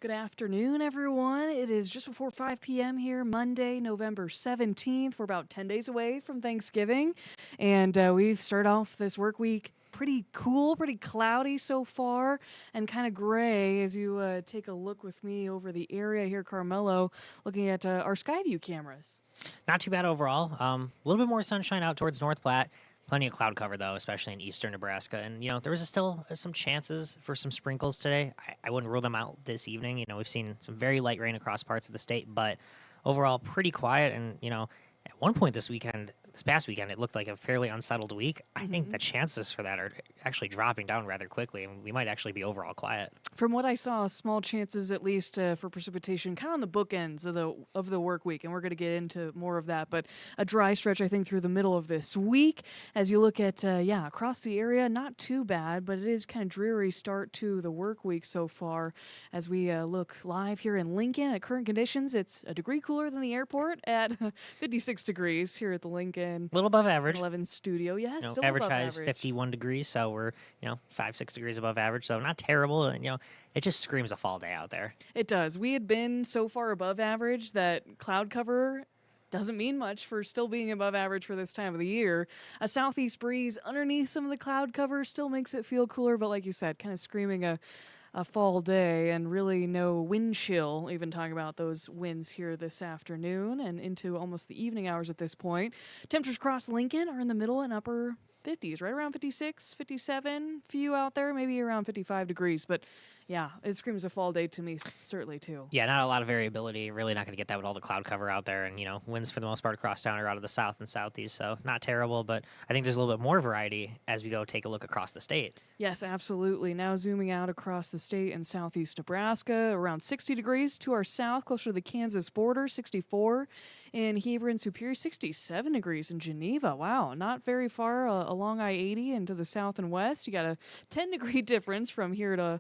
Good afternoon, everyone. It is just before 5 p.m. here, Monday, November 17th. We're about 10 days away from Thanksgiving, and we've started off this work week pretty cool, pretty cloudy so far, and kind of gray as you take a look with me over the area here, Carmelo, looking at our Skyview cameras. Not too bad overall. A little bit more sunshine out towards North Platte. Plenty of cloud cover, though, especially in eastern Nebraska. And, there was still some chances for some sprinkles today. I wouldn't rule them out this evening. We've seen some very light rain across parts of the state, but overall pretty quiet. And, at one point this past weekend, it looked like a fairly unsettled week. I think the chances for that are actually dropping down rather quickly, and we might actually be overall quiet. From what I saw, small chances at least for precipitation, kind of on the bookends of the work week, and we're going to get into more of that. But a dry stretch, I think, through the middle of this week. As you look at across the area, not too bad, but it is kind of dreary start to the work week so far. As we look live here in Lincoln at current conditions, it's a degree cooler than the airport at 56 degrees here at the Lincoln. A little above average. 11 studio, yeah, still average above high average. is 51 degrees, so we're 5-6 degrees above average, so not terrible. And it just screams a fall day out there. It does. We had been so far above average that cloud cover doesn't mean much for still being above average for this time of the year. A southeast breeze underneath some of the cloud cover still makes it feel cooler, but like you said, kind of screaming a fall day, and really no wind chill, even talking about those winds here this afternoon and into almost the evening hours at this point. Temperatures across Lincoln are in the middle and upper 50s, right around 56, 57. Few out there, maybe around 55 degrees. But yeah, it screams a fall day to me, certainly too. Yeah, not a lot of variability. Really not going to get that with all the cloud cover out there. And, winds for the most part across town are out of the south and southeast. So not terrible, but I think there's a little bit more variety as we go take a look across the state. Yes, absolutely. Now zooming out across the state in southeast Nebraska, around 60 degrees to our south, closer to the Kansas border, 64 in Heber and Superior, 67 degrees in Geneva. Wow, not very far along I-80 and to the south and west. You got a 10-degree difference from here to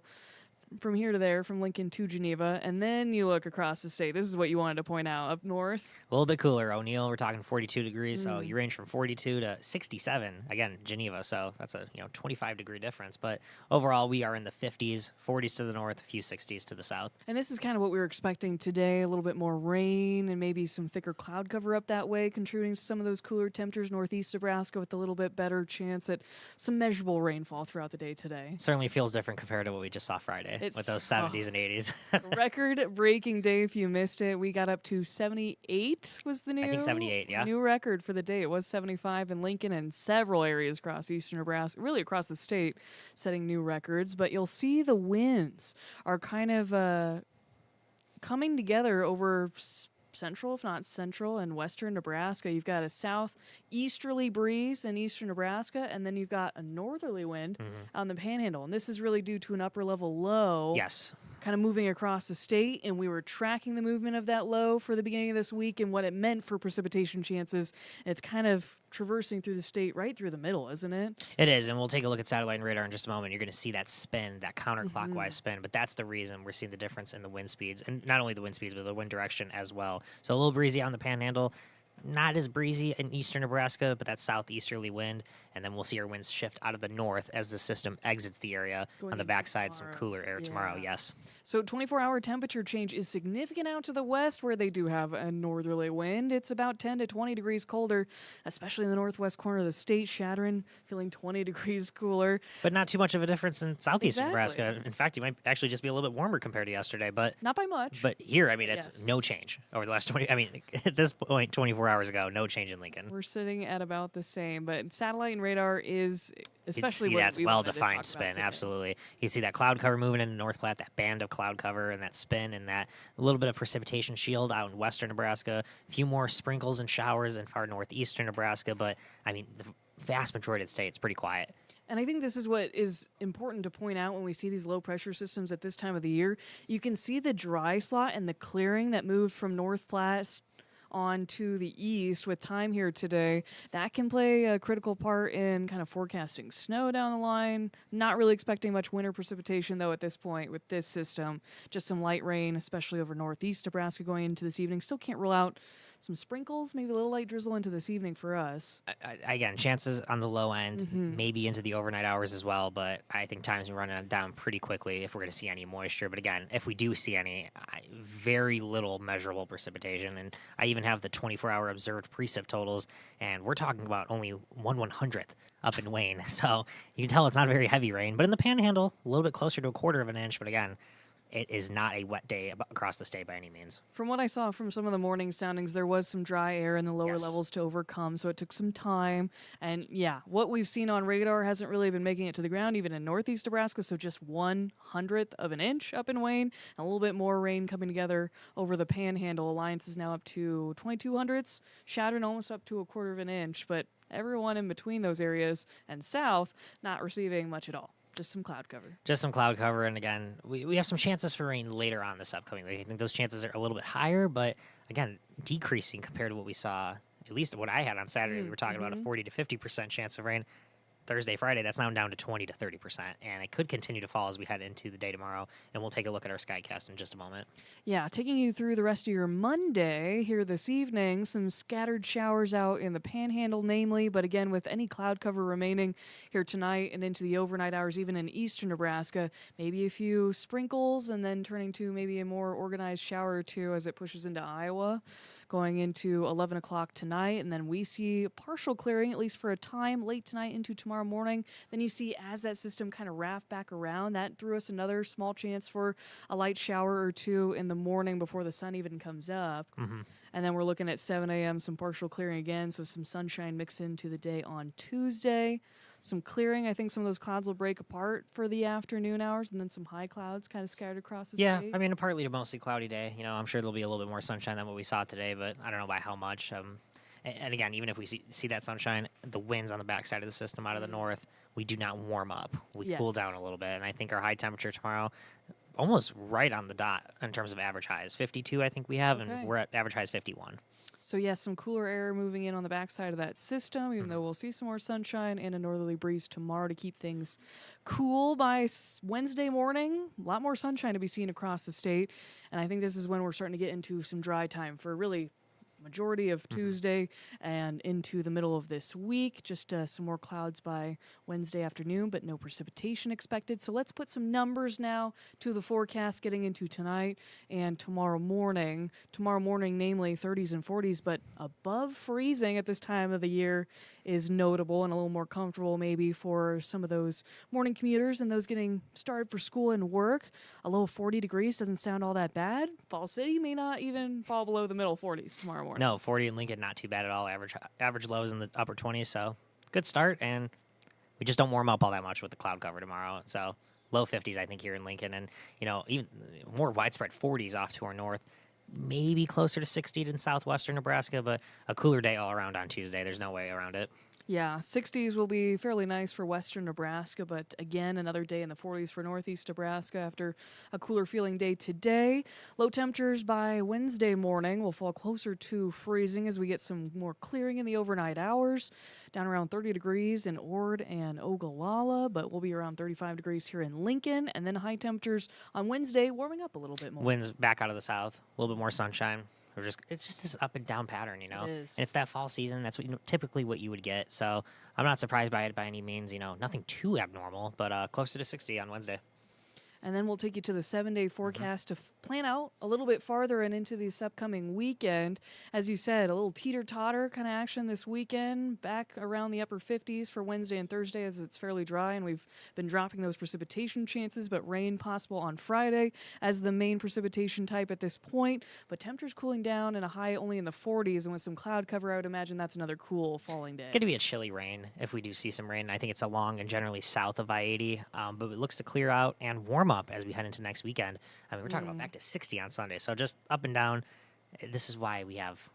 there, from Lincoln to Geneva, and then you look across the state. This is what you wanted to point out. Up north, a little bit cooler. O'Neill, we're talking 42 degrees, so you range from 42 to 67. Again, Geneva, so that's a 25-degree difference. But overall, we are in the 50s, 40s to the north, a few 60s to the south. And this is kind of what we were expecting today. A little bit more rain and maybe some thicker cloud cover up that way, contributing to some of those cooler temperatures. Northeast Nebraska with a little bit better chance at some measurable rainfall throughout the day today. Certainly feels different compared to what we just saw Friday. With those 70s and 80s. Record-breaking day if you missed it. We got up to 78 was the new. I think 78, yeah. New record for the day. It was 75 in Lincoln and several areas across eastern Nebraska, really across the state, setting new records. But you'll see the winds are kind of coming together over central, if not central, and western Nebraska. You've got a southeasterly breeze in eastern Nebraska, and then you've got a northerly wind on the panhandle. And this is really due to an upper level low. Yes. Kind of moving across the state, and we were tracking the movement of that low for the beginning of this week and what it meant for precipitation chances. And it's kind of traversing through the state right through the middle, isn't it? It is, and we'll take a look at satellite and radar in just a moment. You're going to see that spin, that counterclockwise spin, but that's the reason we're seeing the difference in the wind speeds, and not only the wind speeds, but the wind direction as well. So a little breezy on the panhandle. Not as breezy in eastern Nebraska, but that southeasterly wind. And then we'll see our winds shift out of the north as the system exits the area. On the backside, some cooler air tomorrow, yes. So 24-hour temperature change is significant out to the west, where they do have a northerly wind. It's about 10 to 20 degrees colder, especially in the northwest corner of the state. Shattering, feeling 20 degrees cooler. But not too much of a difference in southeastern Nebraska. In fact, you might actually just be a little bit warmer compared to yesterday. But not by much. But here, it's no change over the last 20. At this point, 24 hours ago, no change in Lincoln. We're sitting at about the same, but satellite and radar is especially you what that we well-defined spin. Absolutely, you can see that cloud cover moving into North Platte, that band of cloud cover, and that spin, and that a little bit of precipitation shield out in western Nebraska. A few more sprinkles and showers in far northeastern Nebraska, but the vast majority of the state, it's pretty quiet. And I think this is what is important to point out when we see these low-pressure systems at this time of the year. You can see the dry slot and the clearing that moved from North Platte on to the east with time here today. That can play a critical part in kind of forecasting snow down the line. Not really expecting much winter precipitation, though, at this point with this system. Just some light rain, especially over northeast Nebraska going into this evening. Still can't rule out some sprinkles, maybe a little light drizzle into this evening for us. Again, chances on the low end, maybe into the overnight hours as well, but I think time's running down pretty quickly if we're going to see any moisture. But again, if we do see any, very little measurable precipitation. And I even have the 24-hour observed precip totals, and we're talking about only 1/100th up in Wayne. So you can tell it's not very heavy rain, but in the Panhandle, a little bit closer to 1/4 of an inch. But again, it is not a wet day across the state by any means. From what I saw from some of the morning soundings, there was some dry air in the lower levels to overcome, so it took some time. And yeah, what we've seen on radar hasn't really been making it to the ground, even in northeast Nebraska, so just 1/100th of an inch up in Wayne, and a little bit more rain coming together over the Panhandle. Alliance is now up to 22/100ths, Chadron almost up to 1/4 of an inch, but everyone in between those areas and south not receiving much at all. Just some cloud cover. Just some cloud cover. And again, we have some chances for rain later on this upcoming week. I think those chances are a little bit higher, but again, decreasing compared to what we saw, at least what I had on Saturday. We were talking about a 40 to 50% chance of rain. Thursday, Friday, that's now down to 20 to 30%, and it could continue to fall as we head into the day tomorrow, and we'll take a look at our skycast in just a moment. Yeah, taking you through the rest of your Monday here this evening, some scattered showers out in the Panhandle, namely, but again, with any cloud cover remaining here tonight and into the overnight hours, even in eastern Nebraska, maybe a few sprinkles, and then turning to maybe a more organized shower or two as it pushes into Iowa. Going into 11 o'clock tonight, and then we see partial clearing, at least for a time, late tonight into tomorrow morning. Then you see as that system kind of wrapped back around, that threw us another small chance for a light shower or two in the morning before the sun even comes up. And then we're looking at 7 a.m., some partial clearing again, so some sunshine mixed into the day on Tuesday. Some clearing. I think some of those clouds will break apart for the afternoon hours, and then some high clouds kind of scattered across the state. Yeah, I mean, a partly to mostly cloudy day. I'm sure there'll be a little bit more sunshine than what we saw today, but I don't know by how much. And again, even if we see that sunshine, the winds on the backside of the system out of the north, we do not warm up. We cool down a little bit, and I think our high temperature tomorrow, almost right on the dot in terms of average highs. 52, I think we have, and we're at average highs 51. So, yes, some cooler air moving in on the backside of that system, even though we'll see some more sunshine and a northerly breeze tomorrow to keep things cool by Wednesday morning. A lot more sunshine to be seen across the state. And I think this is when we're starting to get into some dry time for really majority of Tuesday and into the middle of this week. Just some more clouds by Wednesday afternoon, but no precipitation expected. So let's put some numbers now to the forecast getting into tonight and tomorrow morning. Tomorrow morning, namely 30s and 40s, but above freezing at this time of the year is notable and a little more comfortable maybe for some of those morning commuters and those getting started for school and work. A low of 40 degrees doesn't sound all that bad. Fall City may not even fall below the middle 40s tomorrow morning. No, 40 in Lincoln, not too bad at all. Average lows in the upper 20s, so good start. And we just don't warm up all that much with the cloud cover tomorrow. So low 50s, I think, here in Lincoln. And, even more widespread 40s off to our north. Maybe closer to 60 in southwestern Nebraska, but a cooler day all around on Tuesday. There's no way around it. Yeah, 60s will be fairly nice for western Nebraska, but again, another day in the 40s for northeast Nebraska after a cooler feeling day today. Low temperatures by Wednesday morning will fall closer to freezing as we get some more clearing in the overnight hours. Down around 30 degrees in Ord and Ogallala, but we'll be around 35 degrees here in Lincoln. And then high temperatures on Wednesday warming up a little bit more. Winds back out of the south, a little bit more sunshine. It's just this up and down pattern, It is. And it's that fall season. That's typically what you would get. So I'm not surprised by it by any means. Nothing too abnormal, but closer to 60 on Wednesday. And then we'll take you to the 7-day forecast to plan out a little bit farther and into this upcoming weekend. As you said, a little teeter-totter kind of action this weekend, back around the upper 50s for Wednesday and Thursday as it's fairly dry, and we've been dropping those precipitation chances, but rain possible on Friday as the main precipitation type at this point. But temperatures cooling down and a high only in the 40s, and with some cloud cover, I would imagine that's another cool falling day. It's going to be a chilly rain if we do see some rain. I think it's along and generally south of I-80, but it looks to clear out and warm up as we head into next weekend. I mean, we're talking about back to 60 on Sunday, so just up and down. This is why we have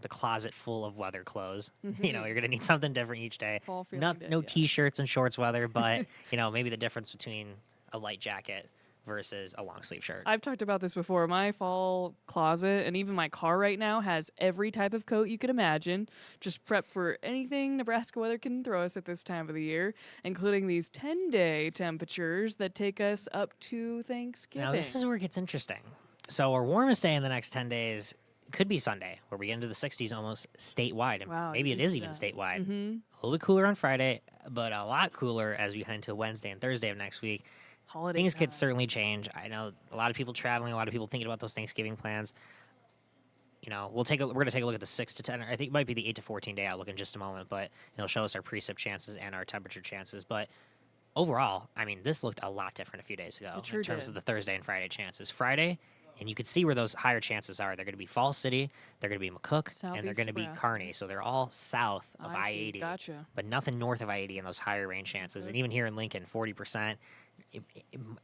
the closet full of weather clothes. You're going to need something different each day. No T-shirts and shorts weather, but maybe the difference between a light jacket versus a long sleeve shirt. I've talked about this before. My fall closet and even my car right now has every type of coat you could imagine. Just prep for anything Nebraska weather can throw us at this time of the year, including these 10-day temperatures that take us up to Thanksgiving. Now, this is where it gets interesting. So our warmest day in the next 10 days could be Sunday, where we get into the 60s almost statewide, and Wow, maybe you it do is see even that. statewide. Mm-hmm. A little bit cooler on Friday, but a lot cooler as we head into Wednesday and Thursday of next week. Holiday Things time. could certainly change. I know a lot of people traveling, a lot of people thinking about those Thanksgiving plans. You know, we're going to take a look at the 6 to 10. I think it might be the 8 to 14 day outlook in just a moment, but it'll show us our precip chances and our temperature chances. But overall, I mean, this looked a lot different a few days ago It sure in terms did. of the Thursday and Friday chances. Friday, and you could see where those higher chances are. They're going to be Falls City, they're going to be McCook, and they're Southeast going to be Nebraska. Kearney. So they're all south of I see. I-80, Gotcha. but nothing north of I-80 in those higher range chances. Okay. And even here in Lincoln, 40%.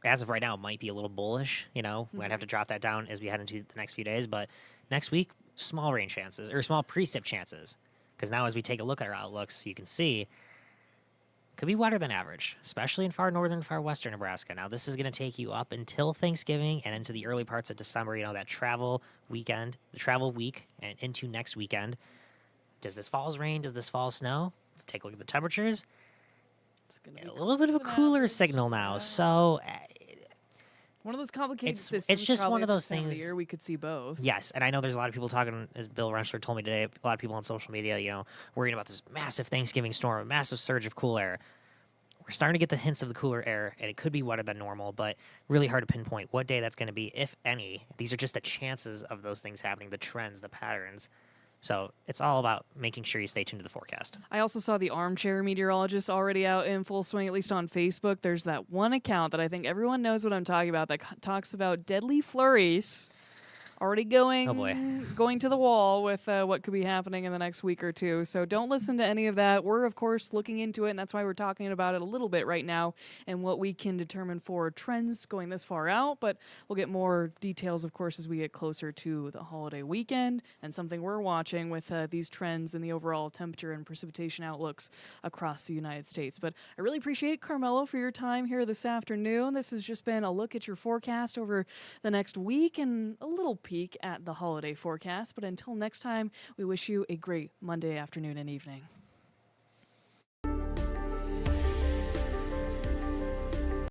As of right now, it might be a little bullish. You know, we might have to drop that down as we head into the next few days. But next week, small rain chances or small precip chances. Because now, as we take a look at our outlooks, you can see could be wetter than average, especially in far northern, far western Nebraska. Now, this is going to take you up until Thanksgiving and into the early parts of December. You know, that travel weekend, the travel week, and into next weekend. Does this fall's rain? Does this fall snow? Let's take a look at the temperatures. It's gonna be A little bit of a than cooler average. signal now. Yeah. So, One of those complicated It's systems. just probably one of at those this time of the things- year we could see both. yes, and I know there's a lot of people talking, as Bill Rensselaer told me today, a lot of people on social media, you know, worrying about this massive Thanksgiving storm, a massive surge of cool air. We're starting to get the hints of the cooler air, and it could be wetter than normal, but really hard to pinpoint what day that's going to be, if any. These are just the chances of those things happening, the trends, the patterns. So it's all about making sure you stay tuned to the forecast. I also saw the armchair meteorologist already out in full swing, at least on Facebook. There's that one account that I think everyone knows what I'm talking about that talks about deadly flurries already Oh, boy. going to the wall with what could be happening in the next week or two. So don't listen to any of that. We're, of course, looking into it, and that's why we're talking about it a little bit right now and what we can determine for trends going this far out. But we'll get more details, of course, as we get closer to the holiday weekend and something we're watching with these trends and the overall temperature and precipitation outlooks across the United States. But I really appreciate, Carmelo, for your time here this afternoon. This has just been a look at your forecast over the next week and a little peek at the holiday forecast. But until next time, we wish you a great Monday afternoon and evening.